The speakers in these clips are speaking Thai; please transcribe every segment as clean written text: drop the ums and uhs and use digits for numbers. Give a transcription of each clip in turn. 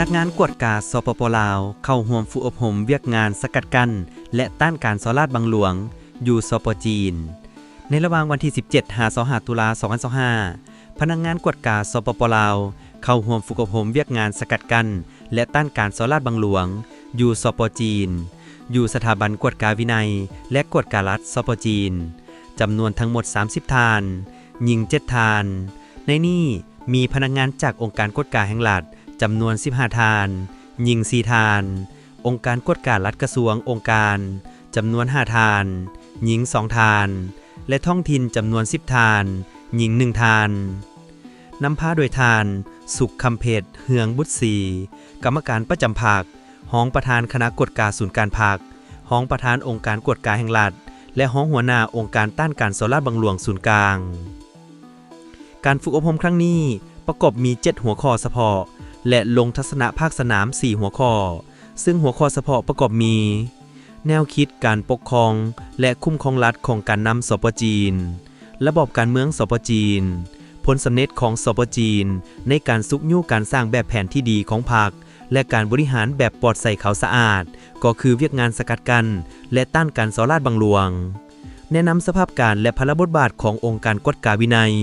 นักงานกวดกาสปป.ลาวเข้าร่วมฝึกอบรมเวียกงานสกัดกั้นและต้านการสอลาดบังหลวงอยู่สปจีนในระหว่างวันที่17-25ตุลา2025พนักงานกวดกาสปป.ลาวเข้าร่วมฝึกอบรมเวียกงานสกัดกั้นและต้านการสอลาดบังหลวงอยู่สปจีนอยู่สถาบันกวดกาวินัยและกวดการัฐสปจีนจำนวนทั้งหมด30ทานหญิง7ทานในนี้มีพนักงานจากองค์การกวดกาแห่งรัฐจำนวน15ทานหญิง4ทานองค์การกวดการัฐกระทรวงองค์การจำนวน5ทานหญิง2ทานและท้องถิ่นจำนวน10ทานหญิง1ทานนำพาโดยทานสุขคำเพชรเฮืองบุตรศรีกรรมการประจำภาคห้องประธานคณะกวดกาศูนย์การภาคห้องประธานองค์การกวดกาแห่งรัฐและห้องหัวหน้าองค์การต้านการสอลาดบังหลวงศูนย์กลางการฝึกอบรมครั้งนี้ประกอบมี7หัวข้อเฉพาะและลงทัศนะภาคสนาม4หัวข้อซึ่งหัวข้อเฉพาะประกอบมีแนวคิดการปกครองและคุ้มครองรัฐของการนำสปจีนระบบการเมืองสปจีนผลสำเร็จของสปจีนในการสุกยู่การสร้างแบบแผนที่ดีของพรรคและการบริหารแบบปลอดใส่เขาสะอาดก็คือเวียกงานสกัดกั้นและต้านการสอลาดบังหลวงแนะนำสภาพการและพลบทบาทขององค์การกวดกาวินัย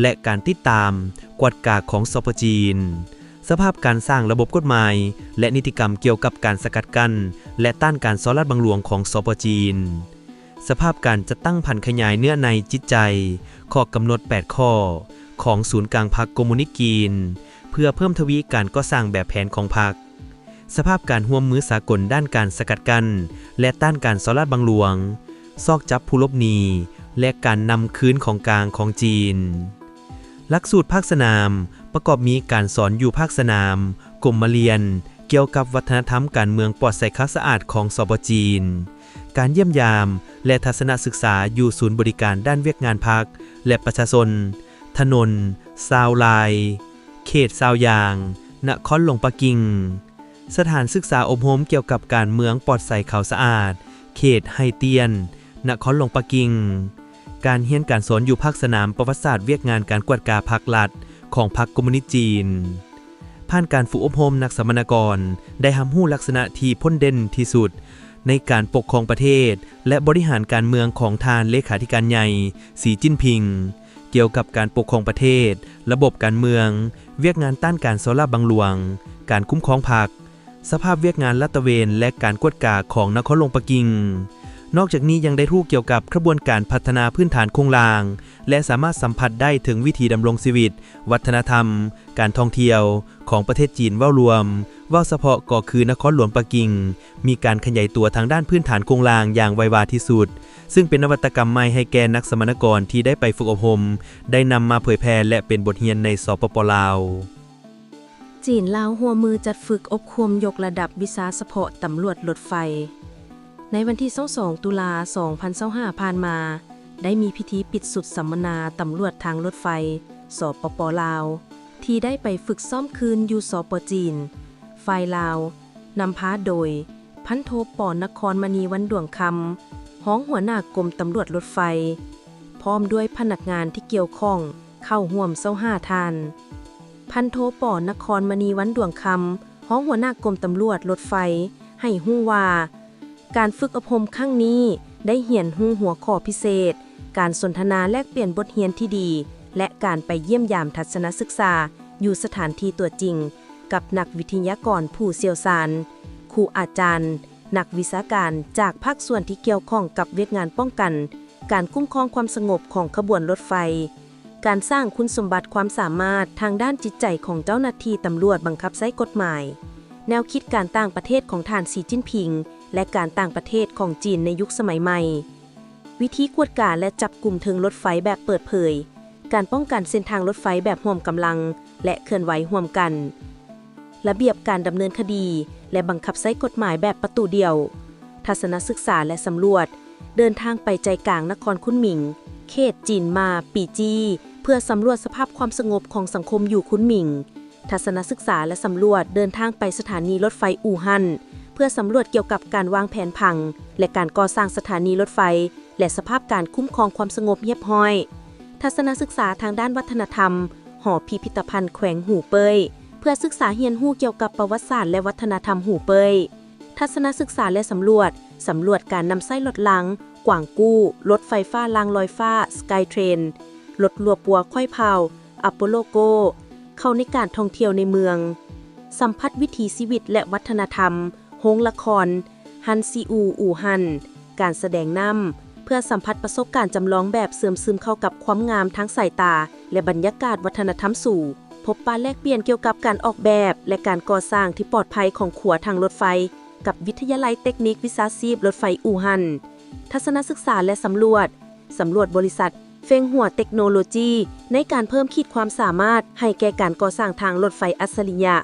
และการติดตามกวดกาของสปจีนสภาพการสร้างระบบกฎหมายและนิติกรรมเกี่ยวกับการสกัดกั้นและต้านการสอลาดบังหลวงของสปจีนสภาพการจะตั้งผันขยายเนื้อในจิตใจข้อกำหนด8ข้อของศูนย์กลางพรรคคอมมิวนิสต์จีนเพื่อเพิ่มทวีการก่อสร้างแบบแผนของพรรคสภาพการร่วมมือสากลด้านการสกัดกั้นและต้านการสอลาดบังหลวงซอกจับผู้ลบหนีและการนำคืนของกลางของจีนหลักสูตรภาคสนามประกอบมีการสอนอยู่ภาคสนามกลุ่มมาเรียนเกี่ยวกับวัฒนธรรมการเมืองปลอดใส่ข้าวสะอาดของสปจีนการเยี่ยมยามและทัศนศึกษาอยู่ศูนย์บริการด้านเวียกงานพรรคและประชาชนถนนซาวไลเขตซาวยางนครหลวงปักกิ่งสถานศึกษาอบรมเกี่ยวกับการเมืองปลอดใส่ข้าวสะอาดเขตไฮเตียนนครหลวงปักกิ่งการเรียนการสอนอยู่ภาคสนามประวัติศาสตร์เวียกงานการกวดกาพรรครัฐของพรรคคอมมิวนิสต์จีนผ่านการฝึกอบรมนักสัมมนากรได้ทำรู้ลักษณะที่พ้นเด่นที่สุดในการปกครองประเทศและบริหารการเมืองของทานเลขาธิการใหญ่สีจิ้นผิงเกี่ยวกับการปกครองประเทศระบบการเมืองเวียกงานต้านการสอลาดบังหลวงการคุ้มครองพรรคสภาพเวียกงานลาดตระเวนและการกวดกาของนครหลวงปักกิ่งนอกจากนี้ยังได้รู้เกี่ยวกับกระบวนการพัฒนาพื้นฐานโครงสร้างและสามารถสัมผัสได้ถึงวิธีดำรงชีวิตวัฒนธรรมการท่องเที่ยวของประเทศจีนว่ารวมว่าเฉพาะก็คือนครหลวงปักกิ่งมีการขยายตัวทางด้านพื้นฐานโครงสร้างอย่างไววาที่สุดซึ่งเป็นนวัตกรรมใหม่ให้แก่นักสมนกรที่ได้ไปฝึกอบรมได้นำมาเผยแพร่และเป็นบทเรียนในสปป.ลาวจีนลาวหัวมือจัดฝึกอบรมยกระดับวิชาเฉพาะตำรวจรถไฟในวันที่22ตุลา2025ผ่านมาได้มีพิธีปิดสุดสัมมนาตำรวจทางรถไฟสปป.ลาวที่ได้ไปฝึกซ้อมคืนอยู่สปจีนฝ่ายลาวนำพาโดยพันโทป.นครมณีวันดวงคำห้องหัวหน้ากรมตำรวจรถไฟพร้อมด้วยพนักงานที่เกี่ยวข้องเข้าร่วม25ท่านพันโทป.นครมณีวันดวงคำห้องหัวหน้ากรมตำรวจรถไฟให้ฮู้ว่าการฝึกอบรมครั้งนี้ได้เรียนรู้หัวข้อพิเศษการสนทนาแลกเปลี่ยนบทเรียนที่ดีและการไปเยี่ยมยามทัศนศึกษาอยู่สถานที่ตัวจริงกับนักวิทยากรผู้เชี่ยวชาญครูอาจารย์นักวิชาการจากภาคส่วนที่เกี่ยวข้องกับเวียกงานป้องกันการคุ้มครองความสงบของขบวนรถไฟการสร้างคุณสมบัติความสามารถทางด้านจิตใจของเจ้าหน้าที่ตำรวจบังคับใช้กฎหมายแนวคิดการต่างประเทศของท่านสีจิ้นผิงและการต่างประเทศของจีนในยุคสมัยใหม่วิธีกวดกาและจับกลุ่มเทิงรถไฟแบบเปิดเผยการป้องกันเส้นทางรถไฟแบบร่วมกำลังและเคลื่อนไหวร่วมกันระเบียบการดำเนินคดีและบังคับใช้กฎหมายแบบประตูเดียวทัศนศึกษาและสำรวจเดินทางไปใจกลางนครคุนหมิงเขตจีนมาปีจีเพื่อสำรวจสภาพความสงบของสังคมอยู่คุนหมิงทัศนศึกษาและสำรวจเดินทางไปสถานีรถไฟอู่ฮั่นเพื่อสำรวจเกี่ยวกับการวางแผนผังและการก่อสร้างสถานีรถไฟและสภาพการคุ้มครองความสงบเรียบร้อยทัศนศึกษาทางด้านวัฒนธรรมหอพิพิธภัณฑ์แขวงหูเป้ย เ พื่อศึกษาเรียนรู้เกี่ยวกับประวัติศาสตร์และวัฒนธรรมหูเปยทัศนศึกษาและสำรวจการนำไส้รถลังกว่างกู้รถไฟฟ้ารางลอยฟ้าสกายเทรนรถลัวปัวค่อยเผาอโปโลโกเข้าในการท่องเที่ยวในเมืองสัมผัสวิถีชีวิตและวัฒนธรรมโรงละครฮันซีอูฮันการแสดงนำเพื่อสัมผัสประสบการณ์จำลองแบบเสื่อมซึมเข้ากับความงามทั้งสายตาและบรรยากาศวัฒนธรรมสู่พบปะแลกเปลี่ยนเกี่ยวกับการออกแบบและการก่อสร้างที่ปลอดภัยของขัวทางรถไฟกับวิทยาลัยเทคนิควิชาชีพรถไฟอู่ฮั่นทัศนศึกษาและสำรวจบริษัทเฟงหัวเทคโนโลยีในการเพิ่มขีดความสามารถให้แก่การก่อสร้างทางรถไฟอัจฉริยะ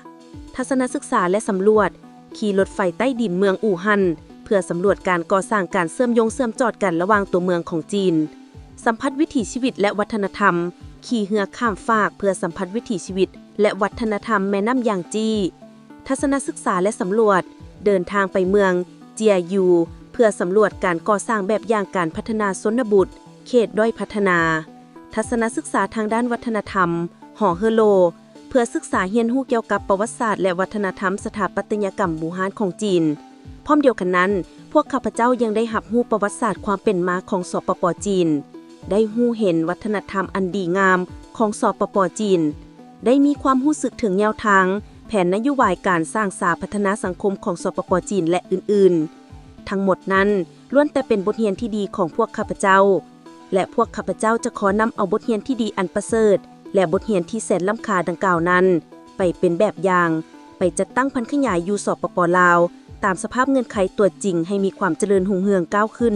ทัศนศึกษาและสำรวจขี่รถไฟใต้ดินเมืองอู่ฮั่นเพื่อสำรวจการก่อสร้างการเชื่อมจอดกันระหว่างตัวเมืองของจีนสัมผัสวิถีชีวิตและวัฒนธรรมขี่เรือข้ามฟากเพื่อสัมผัสวิถีชีวิตและวัฒนธรรมแม่น้ำยางจี้ทัศนศึกษาและสำรวจเดินทางไปเมืองเจียยูเพื่อสำรวจการก่อสร้างแบบอย่างการพัฒนาชนบทเขตด้อยพัฒนาทัศนศึกษาทางด้านวัฒนธรรมหอเฮโลเพื่อศึกษาเรียนรู้เกี่ยวกับประวัติศาสตร์และวัฒนธรรมสถาปัตยกรรมบูฮานของจีนพร้อมเดียวกันนั้นพวกข้าพเจ้ายังได้รับรู้ประวัติศาสตร์ความเป็นมาของสปป.จีนได้รู้เห็นวัฒนธรรมอันดีงามของสปป.จีนได้มีความรู้สึกถึงแนวทางแผนนโยบายการสร้างสาพัฒนาสังคมของสปป.จีนและอื่นๆทั้งหมดนั้นล้วนแต่เป็นบทเรียนที่ดีของพวกข้าพเจ้าและพวกข้าพเจ้าจะขอนำเอาบทเรียนที่ดีอันประเสริฐและบทเรียนที่แสนล้ำค่าดังกล่าวนั้นไปเป็นแบบอย่างไปจัดตั้งพันธุ์ขยายอยู่สปป.ลาวตามสภาพเงื่อนไขตัวจริงให้มีความเจริญรุ่งเรืองก้าวขึ้น